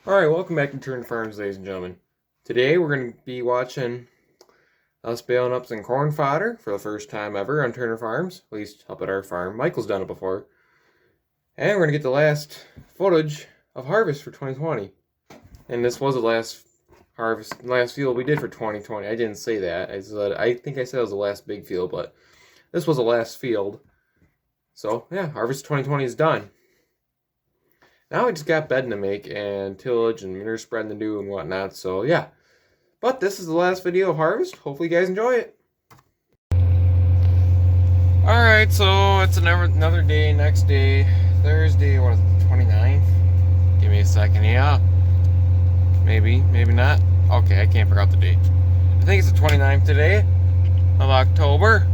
Alright, welcome back to Turner Farms, ladies and gentlemen. Today we're going to be watching us baling up some corn fodder for the first time ever on Turner Farms, at least up at our farm. Michael's done it before. And we're going to get the last footage of harvest for 2020. And this was the last field we did for 2020. I didn't say that. I think I said it was the last big field, but this was the last field. So, yeah, harvest 2020 is done. Now we just got bedding to make and tillage and manure spreading to do and whatnot, so yeah. But this is the last video of harvest. Hopefully you guys enjoy it. Alright, so it's another day, next day, Thursday, what is it, 29th? Give me a second, yeah. Maybe not. Okay, I can't figure out the date. I think it's the 29th today of October.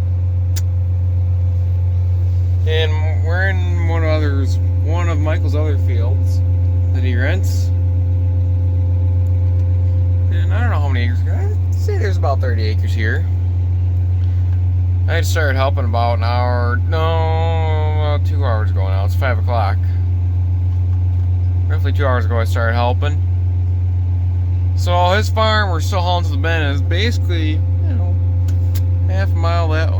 And we're in one of Michael's other fields that he rents. And I don't know how many acres. I'd say there's about 30 acres here. I started helping about 2 hours ago now. It's 5 o'clock. Roughly 2 hours ago I started helping. So his farm, we're still hauling to the bend, is basically, half a mile that,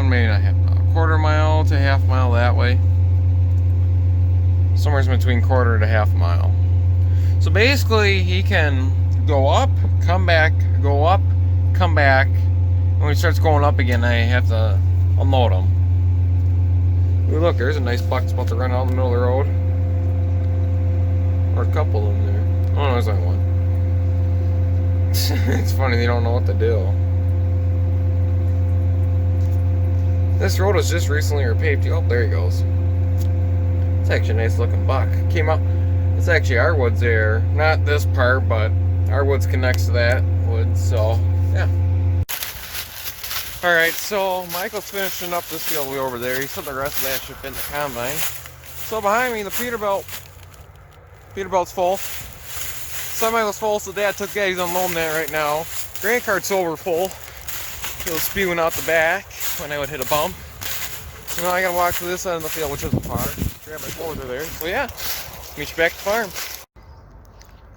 maybe not half a mile, quarter mile to half mile that way. Somewhere in between quarter to half a mile. So basically he can go up, come back, go up, come back. And when he starts going up again, I have to unload him. Ooh, look, there's a nice buck that's about to run out in the middle of the road. Or a couple of them there. Oh no, there's only one. It's funny, they don't know what to do. This road was just recently repaved. Oh, there he goes. It's actually a nice looking buck. Came up. It's actually our woods there. Not this part, but our woods connects to that woods, so yeah. Alright, so Michael's finishing up this field way over there. He said the rest of that should fit in the combine. So behind me, the Peterbilt's full. Semi-was full, so Dad took that. He's unloading that right now. Grain cart's over full. It was spewing out the back when I would hit a bump. So now I gotta walk to this side of the field, which is the fodder. Grab my folder there. So yeah, meet you back at the farm.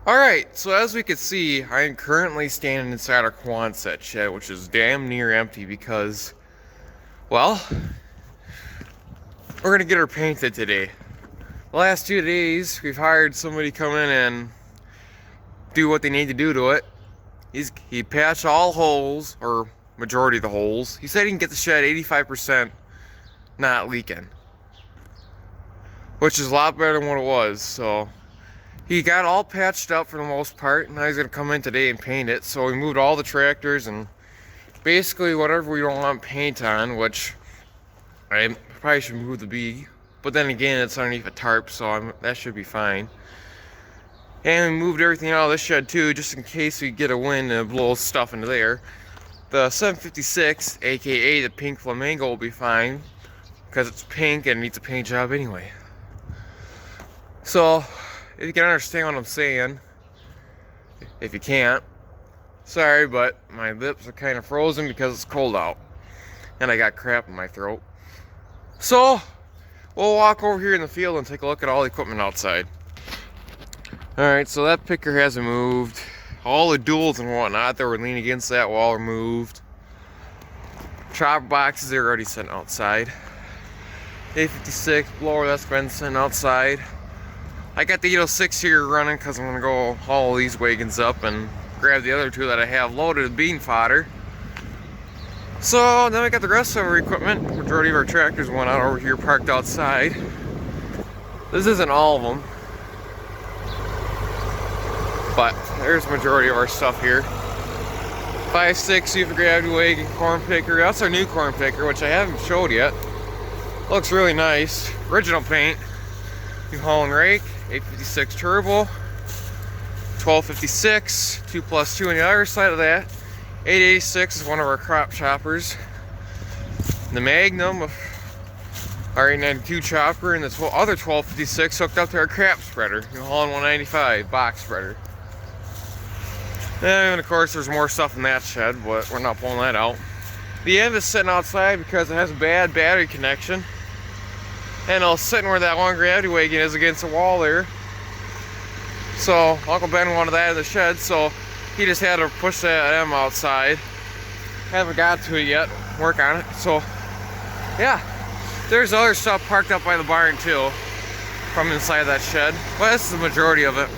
Alright, so as we can see, I am currently standing inside our Quonset shed, which is damn near empty because, well, we're gonna get her painted today. The last 2 days, we've hired somebody to come in and do what they need to do to it. He patched all holes, or majority of the holes. He said he can get the shed 85% not leaking, which is a lot better than what it was. So he got all patched up for the most part. Now he's gonna come in today and paint it. So we moved all the tractors and basically whatever we don't want paint on, which I probably should move the bee, but then again it's underneath a tarp, so that should be fine. And we moved everything out of this shed too, just in case we get a wind and blow stuff into there. The 756, aka the pink flamingo, will be fine because it's pink and needs a paint job anyway. So if you can understand what I'm saying, if you can't, sorry, but my lips are kind of frozen because it's cold out and I got crap in my throat. So we'll walk over here in the field and take a look at all the equipment outside. Alright, so that picker hasn't moved. All the duals and whatnot that were leaning against that wall are moved. Chopper boxes are already sent outside. 856 blower, that's been sent outside. I got the 806 here running because I'm going to go haul these wagons up and grab the other two that I have loaded with bean fodder. So then we got the rest of our equipment. Majority of our tractors went out over here parked outside. This isn't all of them, but there's the majority of our stuff here. 5.6 Super Gravity Wagon corn picker. That's our new corn picker, which I haven't showed yet. Looks really nice. Original paint. New hauling rake. 856 turbo. 1256. 2+2 on the other side of that. 886 is one of our crop choppers. The Magnum of our 892 chopper and the other 1256 hooked up to our crap spreader. New hauling 195 box spreader. And of course there's more stuff in that shed, but we're not pulling that out. The end is sitting outside because it has a bad battery connection. And I was sitting where that one gravity wagon is against the wall there. So Uncle Ben wanted that in the shed, so he just had to push that M outside. Haven't got to it yet, work on it. So yeah, there's other stuff parked up by the barn too, from inside that shed. Well, that's the majority of it.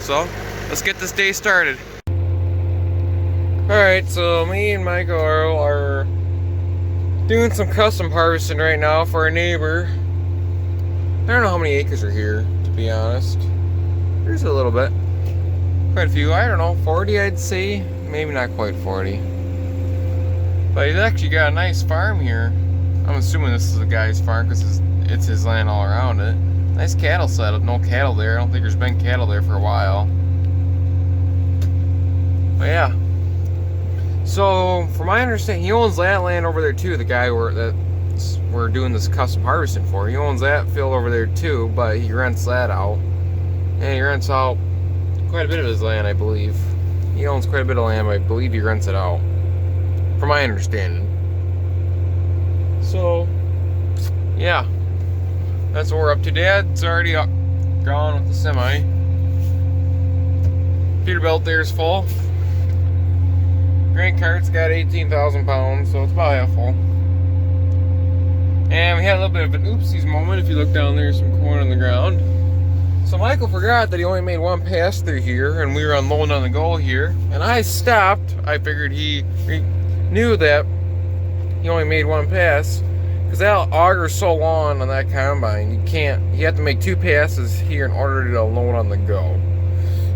So let's get this day started. Alright, so me and Michael are doing some custom harvesting right now for a neighbor. I don't know how many acres are here, to be honest. There's a little bit. Quite a few. I don't know, 40 I'd say. Maybe not quite 40. But he's actually got a nice farm here. I'm assuming this is a guy's farm because it's his land all around it. Nice cattle setup. No cattle there. I don't think there's been cattle there for a while. But yeah. So, from my understanding, he owns that land over there too, the guy that we're doing this custom harvesting for. He owns that field over there too, but he rents that out. And he rents out quite a bit of his land, I believe. He owns quite a bit of land, but I believe he rents it out, from my understanding. So, yeah. That's what we're up to. Dad's already gone with the semi. Peterbilt there's full. Grain cart's got 18,000 pounds, so it's about half full. And we had a little bit of an oopsies moment. If you look down there, some corn on the ground. So Michael forgot that he only made one pass through here, and we were unloading on the go here. And I stopped. I figured he knew that he only made one pass, because that augers so long on that combine. You have to make two passes here in order to unload on the go.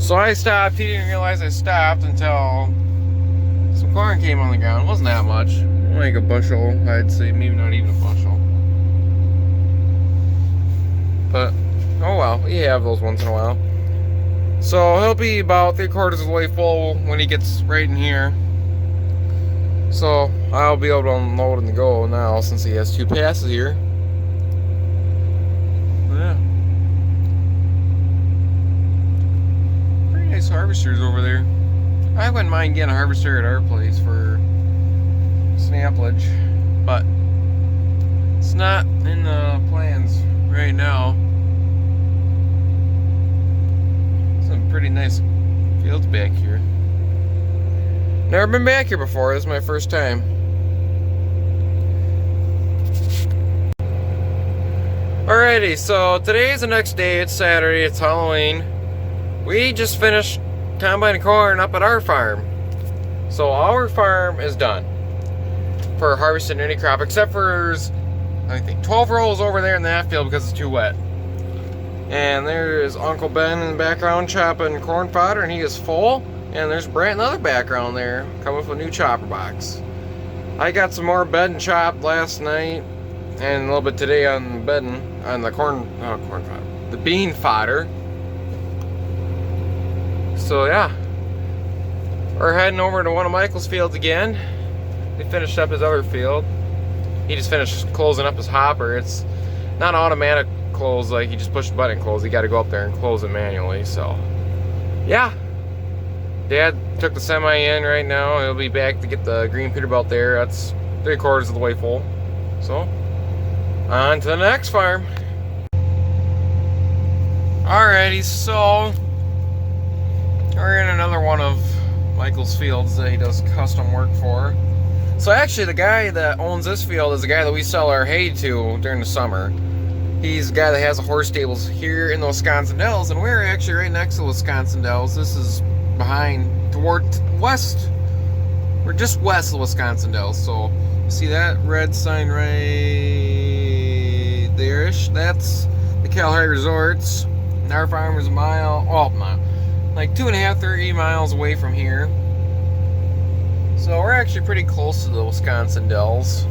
So I stopped. He didn't realize I stopped until some corn came on the ground. It wasn't that much. Like a bushel, I'd say. Maybe not even a bushel. But, oh well. We have those once in a while. So he'll be about 3/4 of the way full when he gets right in here. So I'll be able to unload and go now since he has two passes here. Yeah. Pretty nice harvesters over there. I wouldn't mind getting a harvester at our place for samplage, but it's not in the plans right now. Some pretty nice fields back here. Never been back here before. This is my first time. Alrighty, so today is the next day. It's Saturday. It's Halloween. We just finished combining corn up at our farm. So our farm is done for harvesting any crop, except for I think 12 rows over there in that field because it's too wet. And there's Uncle Ben in the background chopping corn fodder, and he is full. And there's Brant in the other background there, coming with a new chopper box. I got some more bedding chopped last night, and a little bit today on bedding, on the corn fodder, the bean fodder. So yeah, we're heading over to one of Michael's fields again. He finished up his other field. He just finished closing up his hopper. It's not automatic close, like you just push the button and close. You got to go up there and close it manually. So yeah, Dad took the semi in right now. He'll be back to get the green Peterbilt there. That's 3/4 of the way full. So on to the next farm. Alrighty, so we're in another one of Michael's fields that he does custom work for. So actually the guy that owns this field is the guy that we sell our hay to during the summer. He's the guy that has the horse stables here in the Wisconsin Dells, and we're actually right next to the Wisconsin Dells. This is behind, toward west. We're just west of the Wisconsin Dells. So you see that red sign right there-ish? That's the Calhari Resorts. And our farm is a mile, like 2.5, 3 miles away from here. So we're actually pretty close to the Wisconsin Dells.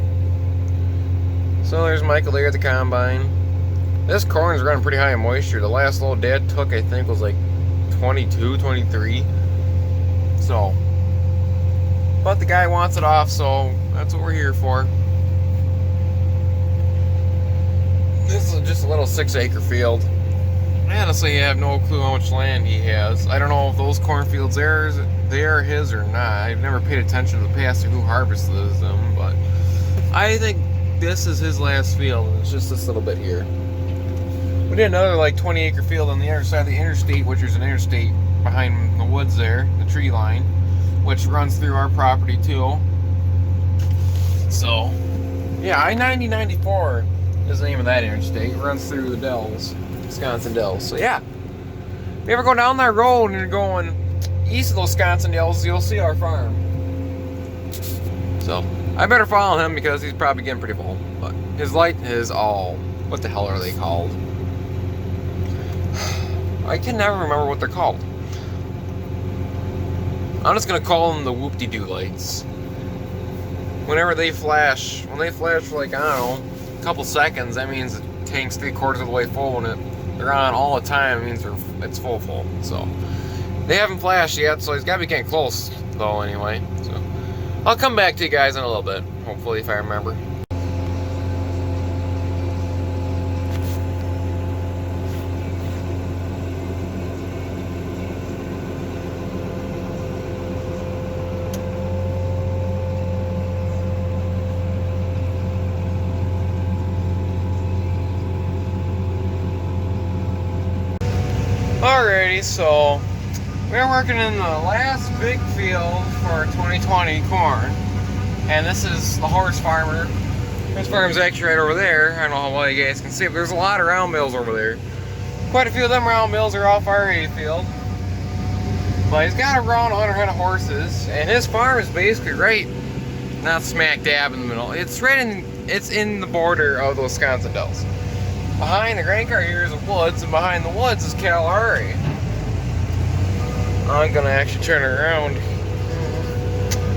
So there's Michael there at the combine. This corn is running pretty high in moisture. The last load Dad took, I think, was like 22, 23. So, but the guy wants it off, so that's what we're here for. This is just a little 6-acre field. Honestly, I have no clue how much land he has. I don't know if those cornfields they are his or not. I've never paid attention to the past or who harvested them, but I think this is his last field, and it's just this little bit here. We did another like 20-acre field on the other side of the interstate, which is an interstate behind the woods there, the tree line, which runs through our property too. So, yeah, I-90-94 is the name of that interstate. It runs through the Dells, Wisconsin Dells. So yeah, if you ever go down that road and you're going east of the Wisconsin Dells, you'll see our farm. So, I better follow him because he's probably getting pretty full. But his light is all, what the hell are they called? I can never remember what they're called. I'm just gonna call them the whoop-de-doo lights. Whenever they flash, when they flash for like, I don't know, a couple seconds, that means the tank's 3/4 of the way full, and they're on all the time, it means it's full. So, they haven't flashed yet, so he's gotta be getting close, though, anyway. So, I'll come back to you guys in a little bit, hopefully, if I remember. Alrighty, so we're working in the last big field for 2020 corn, and this is the horse farmer. Horse farm's actually right over there. I don't know how well you guys can see, but there's a lot of round bales over there. Quite a few of them round bales are off our hay field, but he's got around 100 head of horses, and his farm is basically right, not smack dab in the middle. It's in the border of the Wisconsin Dells. Behind the grain cart here is the woods, and behind the woods is Kalahari. I'm gonna actually turn it around.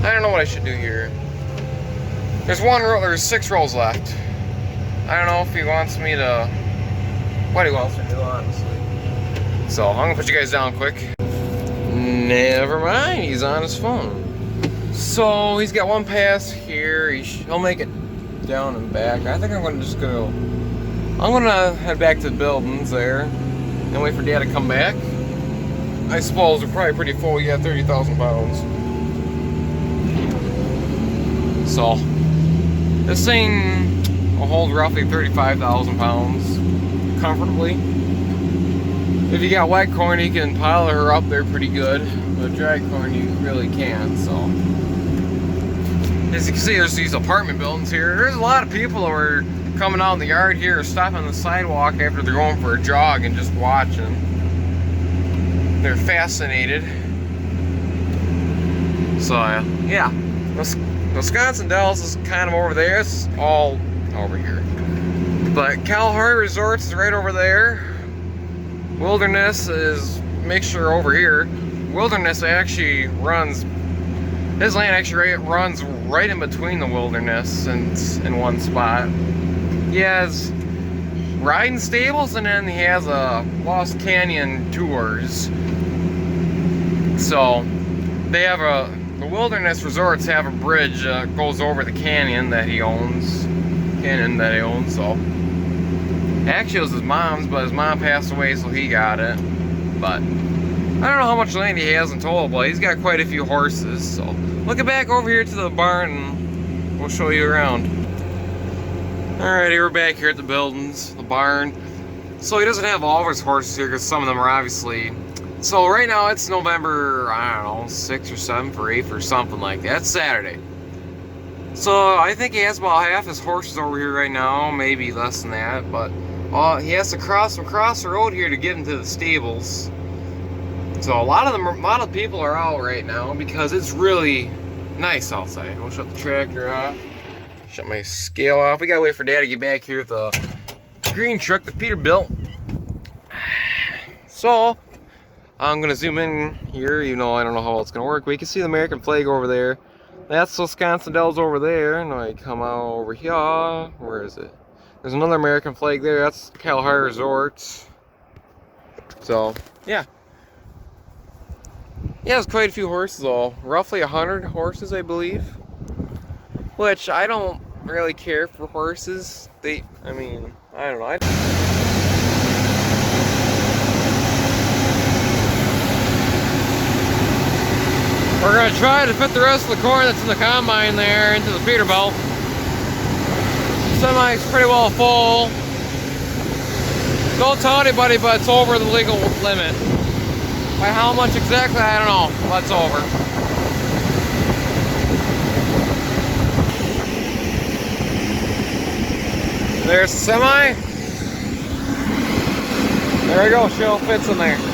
I don't know what I should do here. There's 6 rows left. I don't know if he wants me to, what he wants me to do, honestly. So I'm gonna put you guys down quick. Never mind, he's on his phone. So he's got one pass here. He'll make it down and back. I think I'm gonna just go. I'm gonna head back to the buildings there and wait for Dad to come back. I suppose we're probably pretty full. You got 30,000 pounds. So this thing will hold roughly 35,000 pounds comfortably. If you got wet corn, you can pile her up there pretty good. But dry corn, you really can't. So as you can see, there's these apartment buildings here. There's a lot of people that are coming out in the yard here, stopping on the sidewalk after they're going for a jog and just watching. They're fascinated. So yeah, Wisconsin Dells is kind of over there. It's all over here. But Kalahari Resorts is right over there. Wilderness is mixture over here. Wilderness actually runs, his land actually runs right in between the wilderness and in one spot. He has riding stables, and then he has a Lost Canyon tours. So they have the Wilderness Resorts have a bridge that goes over the canyon that he owns. So actually it was his mom's, but his mom passed away, so he got it. But I don't know how much land he has in total, but he's got quite a few horses. So looking back over here to the barn, and we'll show you around. Alrighty, we're back here at the buildings, the barn. So he doesn't have all of his horses here because some of them are obviously. So right now it's November, I don't know, 6th or 7th or 8th or something like that. It's Saturday. So I think he has about half his horses over here right now, maybe less than that. But he has to cross the road here to get into the stables. So a lot of people are out right now because it's really nice outside. We'll shut the tractor off. Shut my scale off. We gotta wait for Dad to get back here with the green truck that Peter built. So I'm gonna zoom in here. You know, I don't know how it's gonna work. We can see the American flag over there. That's Wisconsin Dells over there. And I come out over here. Where is it? There's another American flag there. That's Kalahari Resorts. So yeah. Yeah, there's quite a few horses though. Roughly 100 horses, I believe. Which I don't really care for horses. I mean, I don't know. We're going to try to fit the rest of the corn that's in the combine there into the Peterbilt. Semi's pretty well full. Don't tell anybody, but it's over the legal limit. By how much exactly, I don't know, but it's over. There's the semi. There we go, shell fits in there.